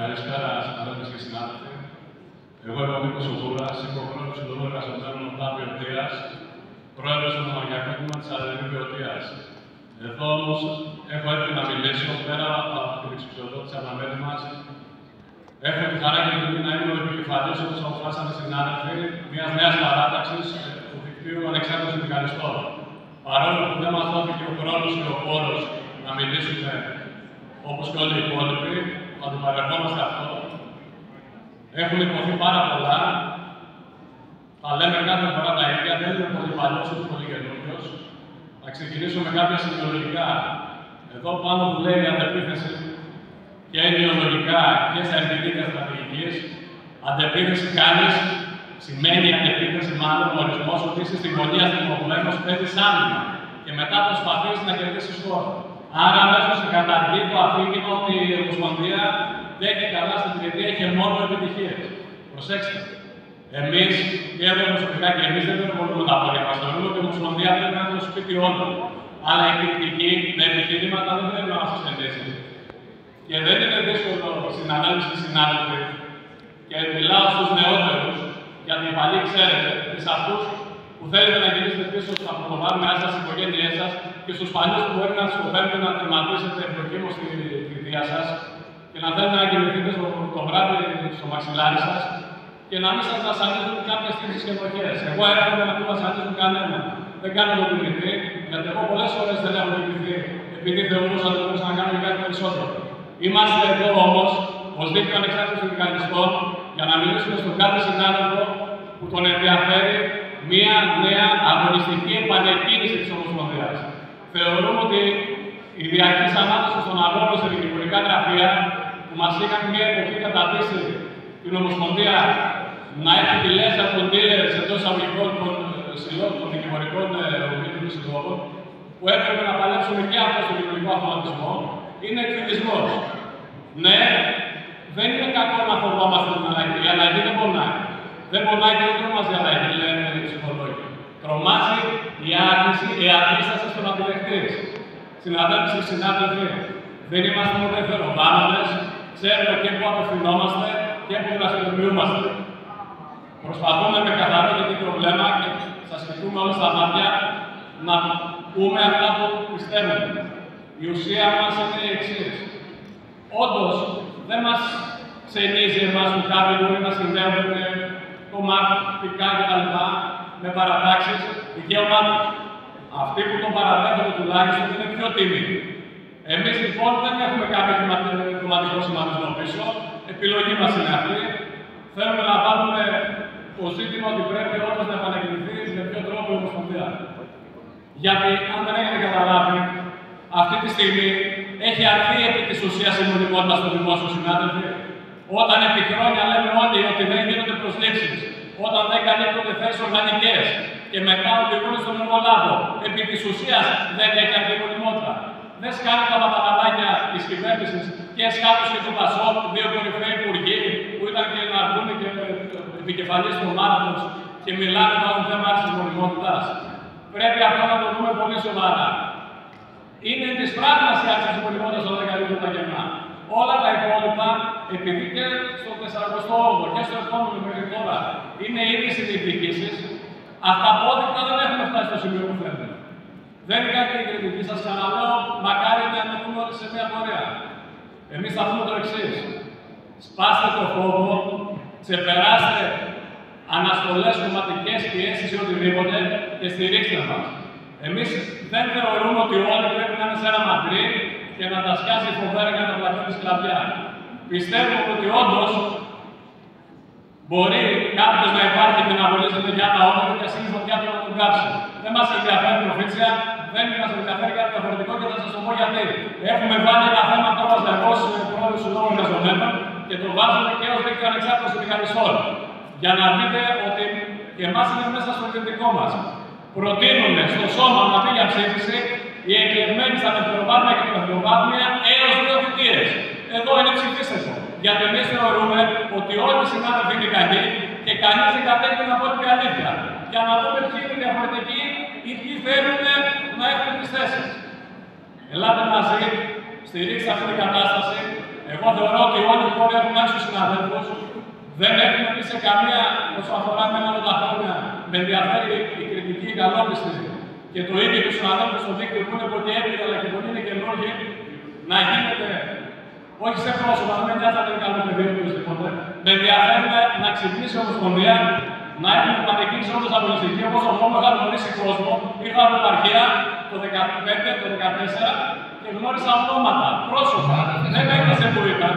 Καλησπέρα, συναδέλφες και συνάδελφοι. Εγώ είμαι ο Νίκος Ογούρας, σύμβουλος του Συλλόγου Εργαζομένων Οτάβιο Οτίας, πρόεδρος του Μονομαχιακού Τμήματος της Αδελφής Οτίας. Εδώ όμως έχω έρθει να μιλήσω πέρα από την εξουσιοδότηση αναμένει μας. Έχω τη χαρά και την τιμή να είμαι ο επικεφαλής, όπως αποφάσισαν οι συνάδελφοι, μιας νέας παράταξης του δικτύου ανεξάρτητων συνδικαλιστών. Παρόλο που δεν μας δόθηκε ο χρόνος και ο χώρος να μιλήσουμε όπως και όλοι οι υπόλοιποι, θα το παρεχόμαστε αυτό. Έχουν υποθεί πάρα πολλά. Θα λέμε κάθε φορά τα ίδια, δεν είναι πολύ παλιός ούτε πολύ καινούριος. Θα ξεκινήσω με κάποια σημειολογικά. Εδώ πάνω που λέει αντεπίθεση και ενοιολογικά και στα ερευνητικά στρατηγικής. Αντεπίθεση κάνεις, σημαίνει αντεπίθεση μάλλον ο ορισμός ότι είσαι στην γωνία στριμωγμένος, παίζεις άμυνα και μετά προσπαθείς να κερδίσεις χώρο. Άρα, μέσα σε καταργεί το αφήγημα ότι η Ομοσπονδία δεν έχει καλά στην τριετία, είχε μόνο επιτυχίες. Προσέξτε. Εμείς, και εγώ προσωπικά και εμείς δεν μπορούμε τα πόδια μας. Θεωρούμε ότι η Ομοσπονδία πρέπει να είναι το σπίτι όλων. Αλλά η κριτική με επιχειρήματα δεν πρέπει να μας εξελίσσει. Και δεν είναι δύσκολο, συναδέλφοι και συνάδελφοι, και μιλάω στους νεότερους, γιατί οι παλιοί ξέρετε, και σε αυτούς που θέλετε να γυρίσετε πίσω στα πρωτοβάθμια σας, στις οικογένειές σας, και στους παλιούς που μπορεί να σκοπεύετε να τερματίσετε ευδοκίμως στη θητεία σας και να θέλετε να κοιμηθείτε το βράδυ στο μαξιλάρι σας και να μην σας βασανίζουν κάποιες τύψεις και ενοχές. Εγώ έρχομαι να μην βασανίζουν κανένα. Δεν κάνω το κοιμηθεί, γιατί εγώ πολλές φορές δεν έχω κοιμηθεί, επειδή θεωρούσα ότι μπορούσα να κάνω κάτι περισσότερο. Είμαστε εδώ όμως, ως δίκτυο ανεξάρτητων συνδικαλιστών, για να μιλήσουμε στον κάθε συνάδελφο που τον ενδιαφέρει μία νέα αγωνιστική επανεκκίνηση της Ομοσπονδίας. Θεωρούμε ότι η διαρκής ανάπτυξη των αγώνων σε δικηγορικά γραφεία που μας είχαν μια εποχή κατατήσει την Ομοσπονδία να έχει τη λέσσα των dealers εντός εισαγωγικών των δικηγορικών συλλόγων, που έπρεπε να παλέψουμε και αυτό στον κοινωνικό αυτοματισμό, είναι εκφυλισμός. Ναι, δεν είναι κακό να φοβόμαστε την αλλαγή. Η αλλαγή δεν πονάει. Δεν πονάει και δεν τρομάζει η αλλαγή, λένε οι ψυχολόγοι. Τρομάζει η άρνηση, η αντίσταση στο να τη δεχτείς. Συναδέλφοι και συνάδελφοι, δεν είμαστε ούτε εθελοντάνοντες, ξέρουμε και πού απευθυνόμαστε και πού δραστηριοποιούμαστε. Προσπαθούμε με καθαρό και δίκαιο βλέμμα και σας κοιτούμε όλα στα μάτια να πούμε αυτά που πιστεύουμε. Η ουσία μας είναι η εξής. Όντως, δεν μας ξενίζει εμάς που κάποιοι μπορεί να συνδέουν κομματικά κτλ. Με παρατάξεις, δικαίωμά τους. Αυτοί που τον παραδέχονται τουλάχιστον είναι πιο τίμοι. Εμείς λοιπόν δεν έχουμε κάποιο κομματικό σχηματισμό πίσω. Επιλογή μας είναι αυτή. Θέλουμε να βάλουμε το ζήτημα ότι πρέπει όντως να επανεκκινηθεί με ποιο τρόπο η Ομοσπονδία. Γιατί αν δεν έχετε καταλάβει, αυτή τη στιγμή έχει αρθεί επί της ουσίας η μονιμότητα στο δημόσιο, συνάδελφοι. Όταν επί χρόνια λέμε όλοι ότι δεν γίνονται προσλήψεις, όταν δεν καλύπτονται θέσεις οργανικές και μετά οδηγούν στον εργολάβο, επί της ουσίας δεν έχει αρθεί η μονιμότητα. Δεν σκάνε τα παπαγαλάκια της κυβέρνησης και σκάτους και του Πασόκ, δύο κορυφαίοι υπουργοί που ήταν και να βγουν και επικεφαλής του ομάδας και μιλάνε για το θέμα της μονιμότητας. Πρέπει αυτό να το δούμε πολύ σοβαρά. Είναι της πράγματος η άξια της μονιμότητας όταν δεν καλύπτουν τα κενά. Όλα τα υπόλοιπα, επειδή και στο 48ο και στο επόμενο μέχρι τώρα είναι ήδη οι διεκδικήσεις, αυταπόδεικτα δεν έχουμε φτάσει στο σημείο που θέλουμε. Δεν είναι κάτι η κριτική, σας ξαναλέω, μακάρι να ανέχουμε όλοι σε μια πορεία. Εμείς θα πούμε το εξής. Σπάστε το φόβο, ξεπεράστε αναστολές, κομματικές πιέσεις ή οτιδήποτε και στηρίξτε μας. Εμείς δεν θεωρούμε ότι όλοι πρέπει να είναι σε ένα μαντρί και να τα σκιάσει η φοβέρα για να πλατώνει σκλαβιά. Πιστεύουμε ότι όντως μπορεί κάποιος να υπάρχει και να αγωνίζεται για τα όνειρα και ασύγει φωτιά του να τον κάψει. Δεν μας ενδιαφέρει προφήτσια, δεν μας ενδιαφέρει κάτι διαφορετικό και θα σας το πω γιατί. Έχουμε βάλει ένα θέμα τώρα εγώ στους πρόεδρους του Συλλόγου Εργαζομένων και το βάζουμε και ως δίκτυο ανεξάρτητων συνδικαλιστών. Για να δείτε ότι και εμάς είναι μέσα στο κριτικό μας. Προτείνουμε στο σώμα να πει για ψήφιση οι εκλεγμένοι στα δευτεροβάθμια και τα δευτεροβάθμια έως 2 θητείες. Εδώ είναι ψηφίστε το. Γιατί εμείς θεωρούμε ότι όλοι οι συνάδελφοι είναι κακοί και κανείς δεν κατέχει να πω την αλήθεια. Για να δούμε ποιοι είναι διαφορετικοί ή ποιοι θέλουν να έχουν τις θέσεις. Ελάτε μαζί, στηρίξτε αυτή την κατάσταση Εγώ θεωρώ ότι όλοι οι χώροι έχουν άξιους συναδέλφους. Δεν έχουμε πει σε καμία, όσο αφορά εμένα όλα τα χρόνια, με ενδιαφέρει η κριτική, η καλόπιστη και το ίδιο του συναδέλφου στο δίκτυο που είναι πολύ έμπειροι αλλά και πολύ είναι καινούργοι, να γίνεται όχι σε πρόσωπα, δεν με νοιάζει να είναι καλό παιδί οποιοδήποτε. Με ενδιαφέρει να ξυπνήσει η Ομοσπονδία, να έχουμε πανεκκίνηση όντως αγωνιστική, όπως ο Βόμο είχα γνωρίσει κόσμο. Ήρθα από επαρχία το 2015, το 2014 και γνώρισα ονόματα, πρόσωπα. Δεν με έπιασε που ήταν.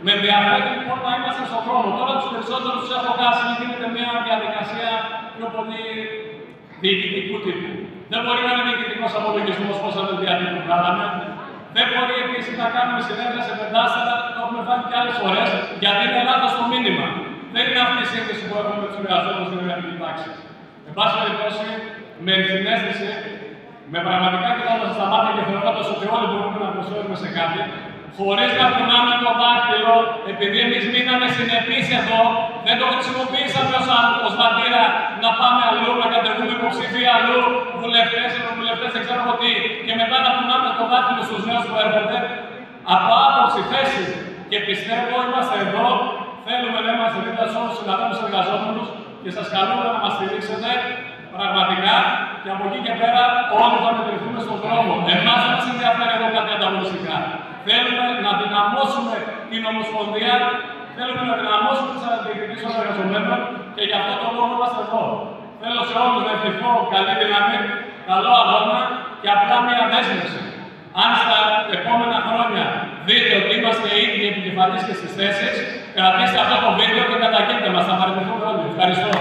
Με ενδιαφέρει λοιπόν να είμαστε στον χρόνο. Τώρα τους περισσότερους τους έχω χάσει, γίνεται μια διαδικασία πιο πολύ διοικητικού τύπου. Δεν μπορεί να είναι διοικητικός απολογισμός πόσα παιδιά που βγάλαμε. Δεν μπορεί επίσης να κάνουμε συνέδρια σε πεντάστερα, το έχουμε βάλει και άλλες φορές, γιατί είναι λάθος το μήνυμα. Δεν είναι αυτή η σύνδεση που έχουμε με τους εργαζόμενους στην εργατική τάξη. Εν πάση περιπτώσει, με ενσυναίσθηση, με πραγματικά κοιτώντας στα μάτια και θεωρώντας ότι όλοι μπορούμε να προσφέρουμε σε κάτι, χωρίς να κουνάμε το δάχτυλο, επειδή εμείς μείναμε συνεπείς εδώ, δεν το χρησιμοποιήσαμε ως βατήρα να πάμε αλλού, να κατεβούμε υποψήφοι αλλού, βουλευτές, ευρωβουλευτές, δεν ξέρω τι, και μετά να κουνάμε το δάχτυλο στους νέους που έρχονται. Από άποψη, θέση και πιστεύω είμαστε εδώ, θέλουμε να είμαστε δίπλα σε όλους τους συναδέλφους εργαζόμενους και σας καλούμε να μας στηρίξετε πραγματικά και από εκεί και πέρα όλοι θα μετρηθούμε στον δρόμο. Εμάς δεν μας ενδιαφέρει εδώ κάτι ανταγωνιστικά. Θέλουμε να δυναμώσουμε την Ομοσπονδία, θέλουμε να δυναμώσουμε τις αντιδικριτικές των εργαζομένων και γι' αυτό το λόγο είμαστε εδώ. Θέλω σε όλους να ευχηθώ καλή δύναμη, καλό αγώνα και απλά μια δέσμευση. Αν στα επόμενα χρόνια δείτε ότι είμαστε ήδη επικεφαλής και στις θέσεις, κρατήστε αυτό το βίντεο και καταγγείλτε μας. Θα παραιτηθούμε όλοι. Ευχαριστώ.